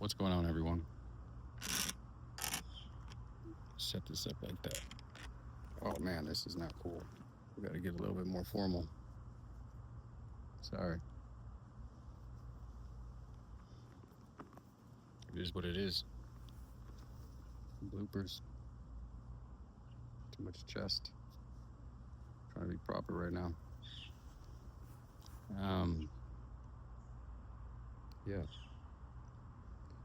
What's going on, everyone? Set this up like that. Oh man, this is not cool. We got to get a little bit more formal. Sorry. It is what it is. Bloopers. Too much chest. Trying to be proper right now. Yeah.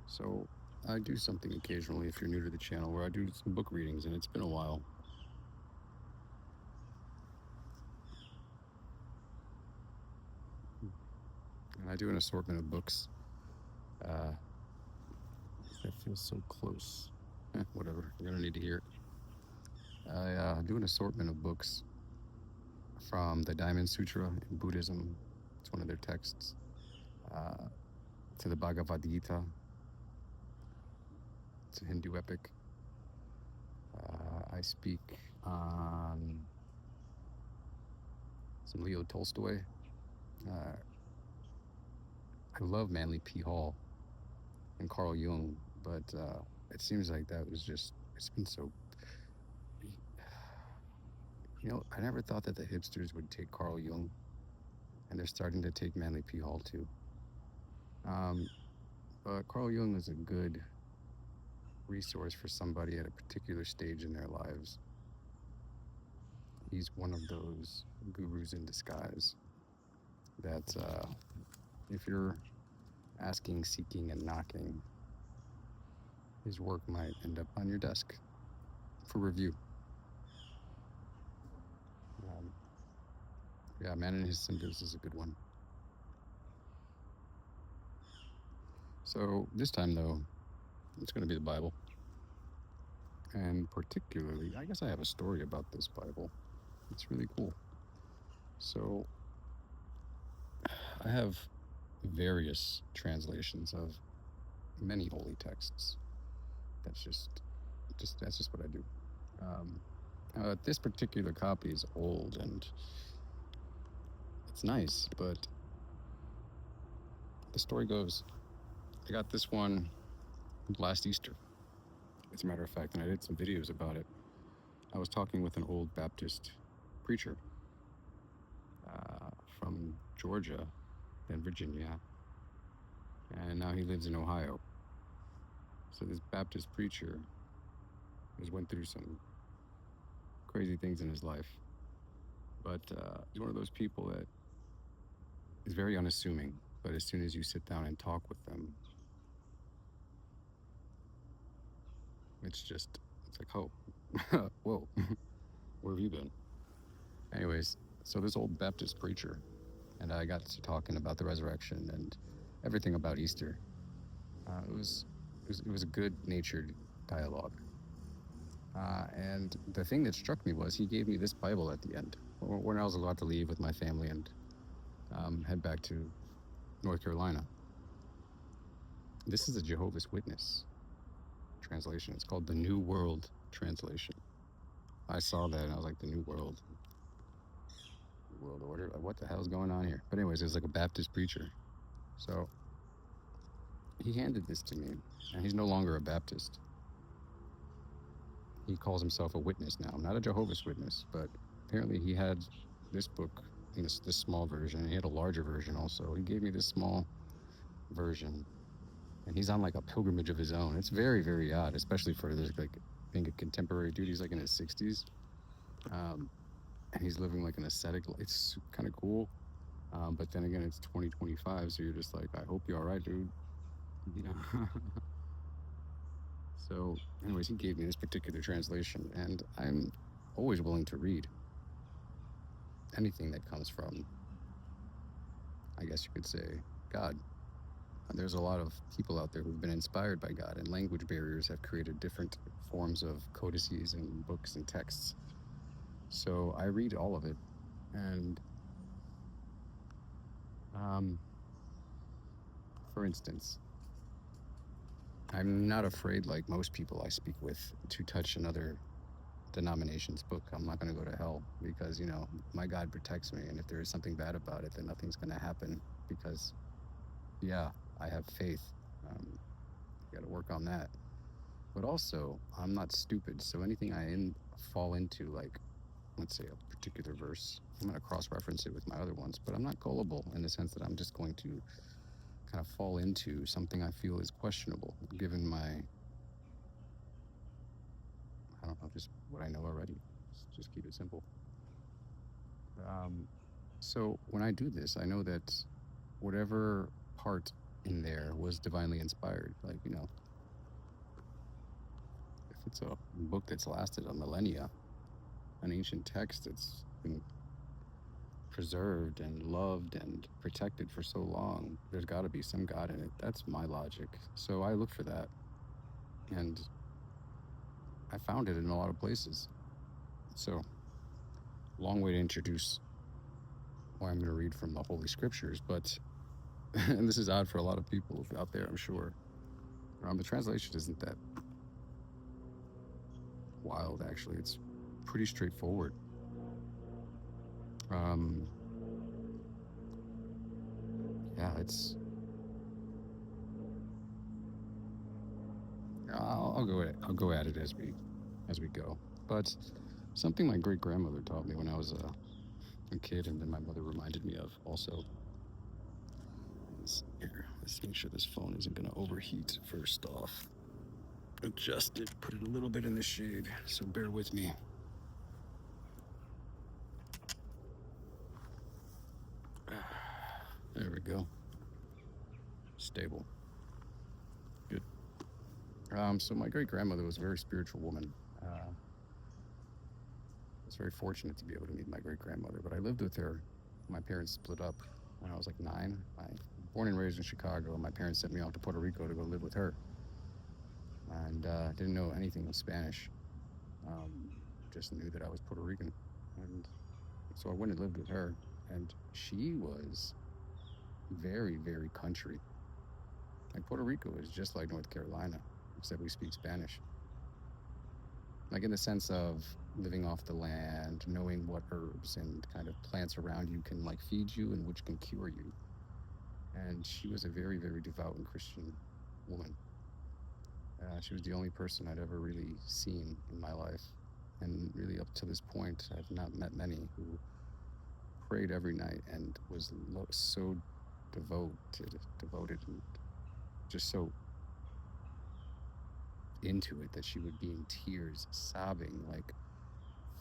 So I do something occasionally, if you're new to the channel, where I do some book readings, and it's been a while. And I do an assortment of books. That feels so close. Whatever. You're gonna need to hear it. I do an assortment of books from the Diamond Sutra in Buddhism. It's one of their texts. To the Bhagavad Gita. It's a Hindu epic. I speak on some Leo Tolstoy. I love Manly P. Hall and Carl Jung, but it seems like that was just, it's been so, I never thought that the hipsters would take Carl Jung, and they're starting to take Manly P. Hall too. But Carl Jung is a good resource for somebody at a particular stage in their lives. He's one of those gurus in disguise that if you're asking, seeking, and knocking, his work might end up on your desk for review. Man and His Symbols is a good one. So this time, though, it's going to be the Bible. And particularly, I guess I have a story about this Bible. It's really cool. So I have various translations of many holy texts. That's just what I do. This particular copy is old and it's nice, but the story goes, I got this one last Easter, as a matter of fact, and I did some videos about it. I was talking with an old Baptist preacher from Georgia and Virginia, and now he lives in Ohio. So this Baptist preacher has went through some crazy things in his life, but he's one of those people that is very unassuming, but as soon as you sit down and talk with them, it's like, oh, whoa, where have you been? Anyways, so this old Baptist preacher and I got to talking about the resurrection and everything about Easter. It was a good-natured dialogue. And the thing that struck me was he gave me this Bible at the end when I was about to leave with my family and head back to North Carolina. This is a Jehovah's Witness translation. It's called the New World Translation. I saw that and I was like, the New World Order? What the hell is going on here? But anyways, it was like a Baptist preacher. So he handed this to me, and he's no longer a Baptist. He calls himself a witness now. Not a Jehovah's Witness, but apparently he had this book in this small version. He had a larger version also. He gave me this small version, and he's on like a pilgrimage of his own. It's very, very odd, especially for this, like, being a contemporary dude. He's like in his 60s, and he's living like an ascetic. It's kind of cool, but then again, it's 2025, so you're just like, I hope you're all right, dude. So anyways, he gave me this particular translation, and I'm always willing to read anything that comes from, I guess you could say, God. And there's a lot of people out there who've been inspired by God, and language barriers have created different forms of codices and books and texts. So I read all of it, and for instance, I'm not afraid, like most people I speak with, to touch another denomination's book. I'm not going to go to hell because, my God protects me. And if there is something bad about it, then nothing's going to happen because, I have faith. got to work on that. But also, I'm not stupid. So anything fall into, like, let's say a particular verse, I'm going to cross reference it with my other ones, but I'm not gullible in the sense that I'm just going to kind of fall into something I feel is questionable, given my, I don't know, just what I know already. Just keep it simple. Um, so when I do this, I know that whatever part in there was divinely inspired. Like, if it's a book that's lasted a millennia, an ancient text that's been preserved and loved and protected for so long, there's got to be some God in it. That's my logic. So I look for that. And I found it in a lot of places. So, long way to introduce why I'm going to read from the Holy Scriptures. But, and this is odd for a lot of people out there, I'm sure. The translation isn't that wild, actually. It's pretty straightforward. Yeah, I'll go at it as we go. But something my great grandmother taught me when I was a kid, and then my mother reminded me of also. Here, let's make sure this phone isn't going to overheat. First off, adjust it, put it a little bit in the shade. So bear with me. There we go. Stable. Good. So my great grandmother was a very spiritual woman. I was very fortunate to be able to meet my great grandmother, but I lived with her. My parents split up when I was like 9. I was born and raised in Chicago, and my parents sent me off to Puerto Rico to go live with her. And didn't know anything of Spanish. Just knew that I was Puerto Rican. And so I went and lived with her. And she was very, very country. Like Puerto Rico is just like North Carolina, except we speak Spanish. Like in the sense of living off the land, knowing what herbs and kind of plants around you can like feed you and which can cure you. And she was a very, very devout and Christian woman. She was the only person I'd ever really seen in my life. And really up to this point, I've not met many who prayed every night and was so devoted, and just so into it that she would be in tears, sobbing, like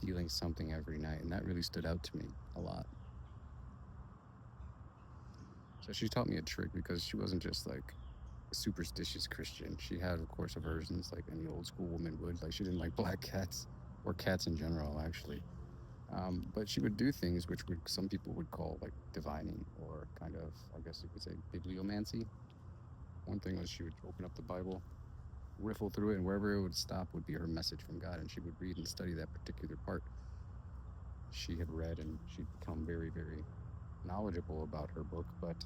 feeling something every night. And that really stood out to me a lot. So she taught me a trick, because she wasn't just like a superstitious Christian. She had, of course, aversions like any old school woman would. Like she didn't like black cats, or cats in general, actually. But she would do things which some people would call like divining, or kind of, I guess you could say, bibliomancy. One thing was she would open up the Bible, riffle through it, and wherever it would stop would be her message from God, and she would read and study that particular part she had read, and she'd become very, very knowledgeable about her book. But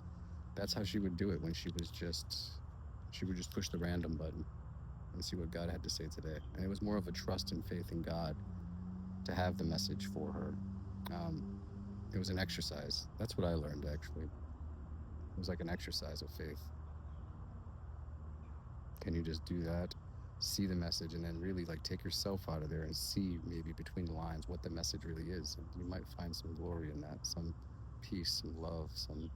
that's how she would do it when she would just push the random button and see what God had to say today. And it was more of a trust and faith in God to have the message for her. It was an exercise. That's what I learned, actually. It was like an exercise of faith. Can you just do that? See the message, and then really like take yourself out of there and see maybe between the lines what the message really is. And you might find some glory in that, some peace, some love, some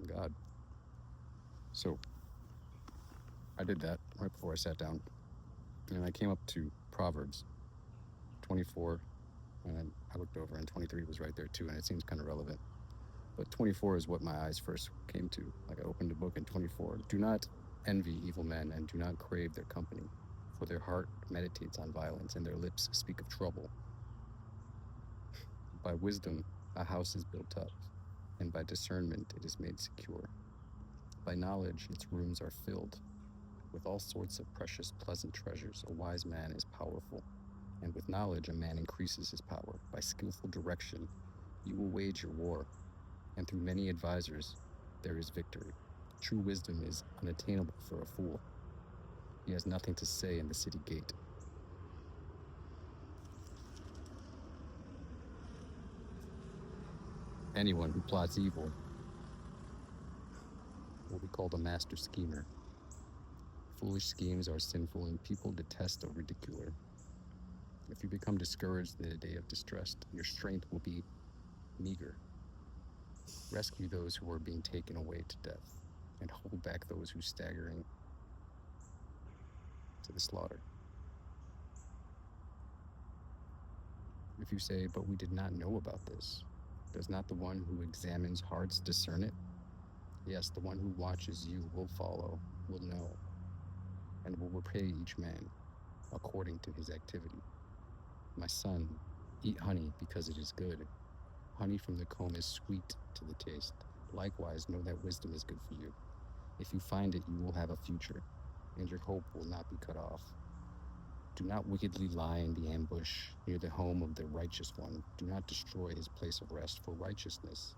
God. So I did that right before I sat down. And I came up to Proverbs 24, and then I looked over, and 23 was right there too, and it seems kind of relevant. But 24 is what my eyes first came to. Like I opened a book in 24. Do not envy evil men, and do not crave their company, for their heart meditates on violence, and their lips speak of trouble. By wisdom a house is built up, and by discernment it is made secure. By knowledge its rooms are filled with all sorts of precious, pleasant treasures. A wise man is powerful, and with knowledge a man increases his power. By skillful direction you will wage your war, and through many advisors there is victory. True wisdom is unattainable for a fool. He has nothing to say in the city gate. Anyone who plots evil will be called a master schemer. Foolish schemes are sinful, and people detest a ridiculer. If you become discouraged in the day of distress, your strength will be meager. Rescue those who are being taken away to death, and hold back those who staggering to the slaughter. If you say, "But we did not know about this," does not the one who examines hearts discern it? Yes, the one who watches you will follow, will know, and will repay each man according to his activity. My son, eat honey because it is good. Honey from the comb is sweet to the taste. Likewise, know that wisdom is good for you. If you find it, you will have a future, and your hope will not be cut off. Do not wickedly lie in the ambush near the home of the righteous one. Do not destroy his place of rest for righteousness.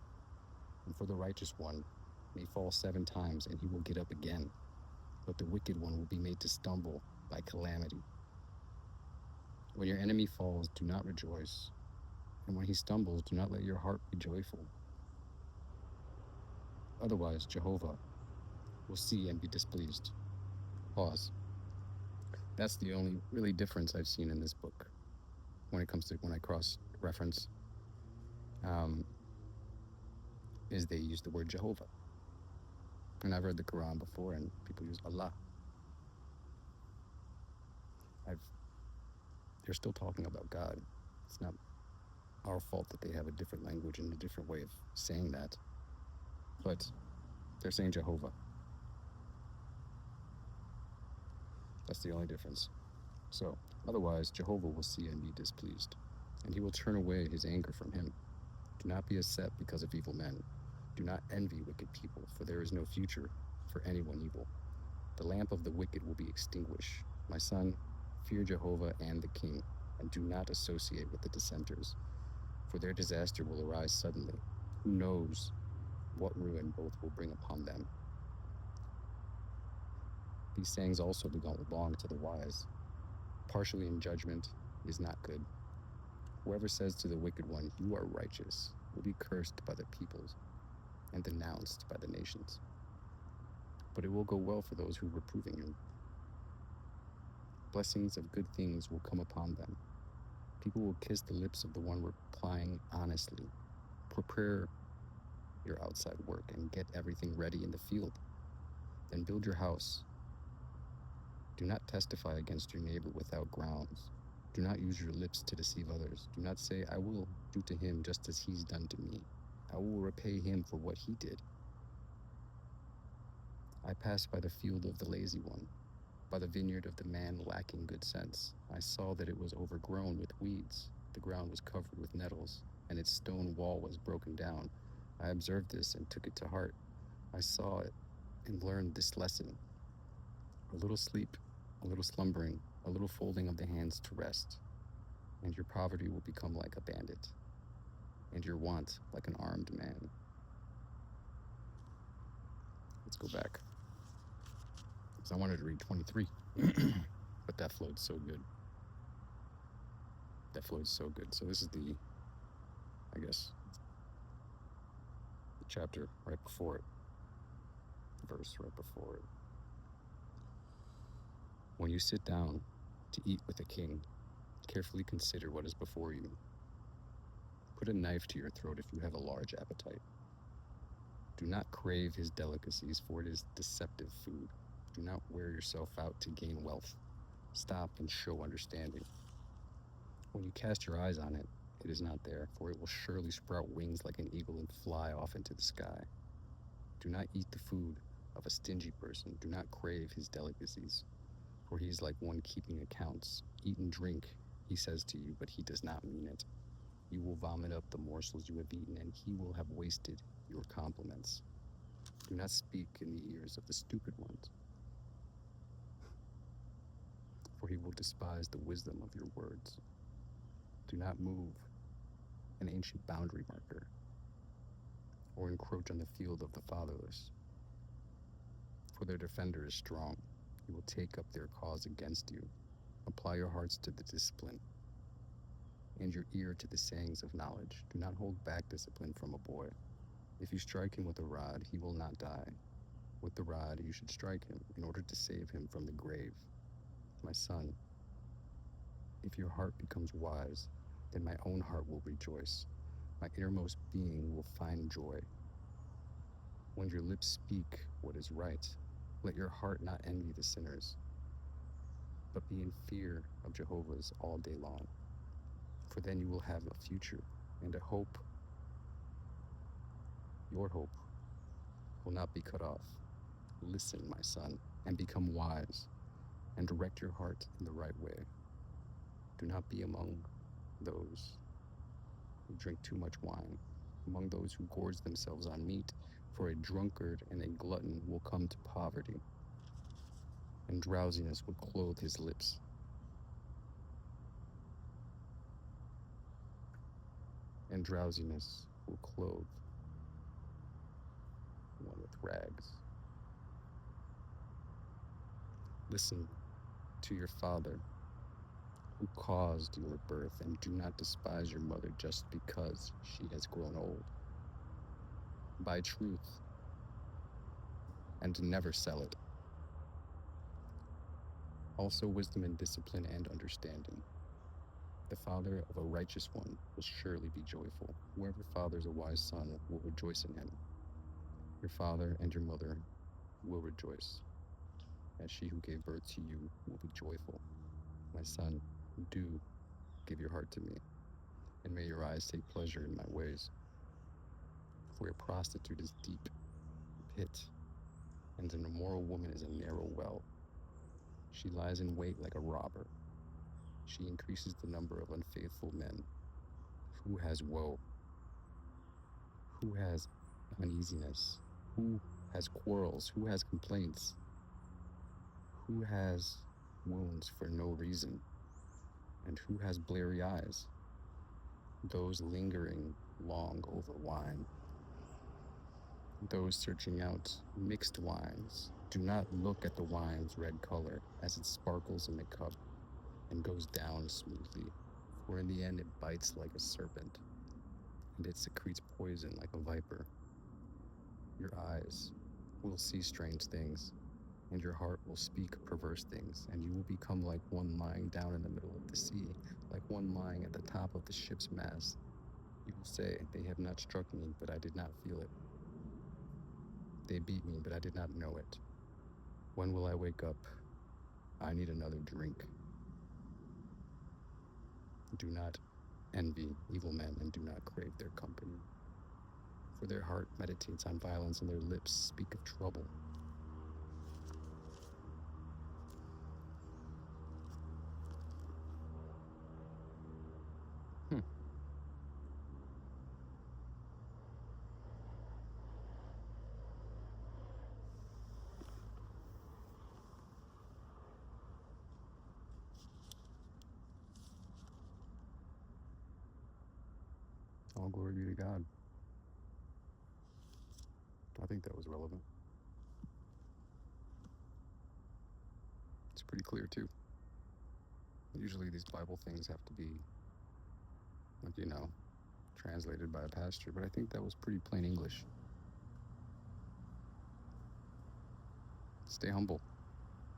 And for the righteous one may fall 7 times, and he will get up again. But the wicked one will be made to stumble by calamity. When your enemy falls, do not rejoice. And when he stumbles, do not let your heart be joyful. Otherwise, Jehovah will see and be displeased. Pause. That's the only really difference I've seen in this book when it comes to when I cross reference, is they use the word Jehovah. And I've read the Quran before, and people use Allah. They're still talking about God. It's not our fault that they have a different language and a different way of saying that. But they're saying Jehovah. That's the only difference. So, otherwise, Jehovah will see and be displeased, and he will turn away his anger from him. Do not be upset because of evil men. Do not envy wicked people, for there is no future for anyone evil. The lamp of the wicked will be extinguished. My son, fear Jehovah and the king, and do not associate with the dissenters, for their disaster will arise suddenly. Who knows what ruin both will bring upon them? These sayings also belong to the wise. Partially in judgment is not good. Whoever says to the wicked one, "You are righteous," will be cursed by the peoples and denounced by the nations. But it will go well for those who were proving him. Blessings of good things will come upon them. People will kiss the lips of the one replying honestly. Prepare your outside work and get everything ready in the field. Then build your house. Do not testify against your neighbor without grounds. Do not use your lips to deceive others. Do not say, "I will do to him just as he's done to me. I will repay him for what he did." I passed by the field of the lazy one, by the vineyard of the man lacking good sense. I saw that it was overgrown with weeds. The ground was covered with nettles, and its stone wall was broken down. I observed this and took it to heart. I saw it and learned this lesson. A little sleep, a little slumbering, a little folding of the hands to rest, and your poverty will become like a bandit, and your want like an armed man. Let's go back, because I wanted to read 23, but that flowed so good. So this is I guess, the chapter right before it, verse right before it. When you sit down to eat with a king, carefully consider what is before you. Put a knife to your throat if you have a large appetite. Do not crave his delicacies, for it is deceptive food. Do not wear yourself out to gain wealth. Stop and show understanding. When you cast your eyes on it, it is not there, for it will surely sprout wings like an eagle and fly off into the sky. Do not eat the food of a stingy person. Do not crave his delicacies, for he is like one keeping accounts. Eat and drink, he says to you, but he does not mean it. You will vomit up the morsels you have eaten, and he will have wasted your compliments. Do not speak in the ears of the stupid ones, for he will despise the wisdom of your words. Do not move an ancient boundary marker, or encroach on the field of the fatherless, for their defender is strong. He will take up their cause against you. Apply your hearts to the discipline, and your ear to the sayings of knowledge. Do not hold back discipline from a boy. If you strike him with a rod, he will not die. With the rod you should strike him in order to save him from the grave. My son, if your heart becomes wise, then my own heart will rejoice. My innermost being will find joy. When your lips speak what is right, let your heart not envy the sinners, but be in fear of Jehovah's all day long. For then you will have a future and a hope. Your hope will not be cut off. Listen, my son, and become wise, and direct your heart in the right way. Do not be among those who drink too much wine, among those who gorge themselves on meat, for a drunkard and a glutton will come to poverty, and drowsiness will clothe his lips. And drowsiness will clothe one with rags. Listen to your father, who caused your birth, and do not despise your mother just because she has grown old. Buy truth and never sell it. Also wisdom and discipline and understanding. The father of a righteous one will surely be joyful. Whoever fathers a wise son will rejoice in him. Your father and your mother will rejoice, as she who gave birth to you will be joyful. My son, do give your heart to me, and may your eyes take pleasure in my ways. For a prostitute is deep pit, and an immoral woman is a narrow well. She lies in wait like a robber. She increases the number of unfaithful men. Who has woe? Who has uneasiness? Who has quarrels? Who has complaints? Who has wounds for no reason? And who has bleary eyes? Those lingering long over wine. Those searching out mixed wines. Do not look at the wine's red color as it sparkles in the cup and goes down smoothly, for in the end it bites like a serpent, and it secretes poison like a viper. Your eyes will see strange things, and your heart will speak perverse things, and you will become like one lying down in the middle of the sea, like one lying at the top of the ship's mast. You will say, they have not struck me, but I did not feel it. They beat me, but I did not know it. When will I wake up? I need another drink. Do not envy evil men, and do not crave their company. For their heart meditates on violence, and their lips speak of trouble. Hmm. All glory be to God. I think that was relevant. It's pretty clear, too. Usually these Bible things have to be, like, translated by a pastor, but I think that was pretty plain English. Stay humble.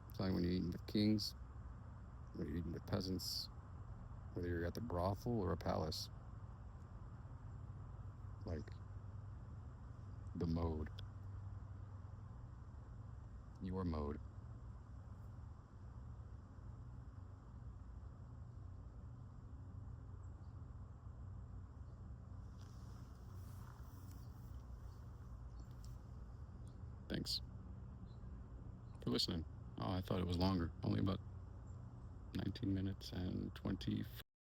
I'm telling you, when you're eating with kings, when you're eating with peasants, whether you're at the brothel or a palace, like, the mode, your mode. Thanks for listening. Oh, I thought it was longer. Only about 19 minutes and 20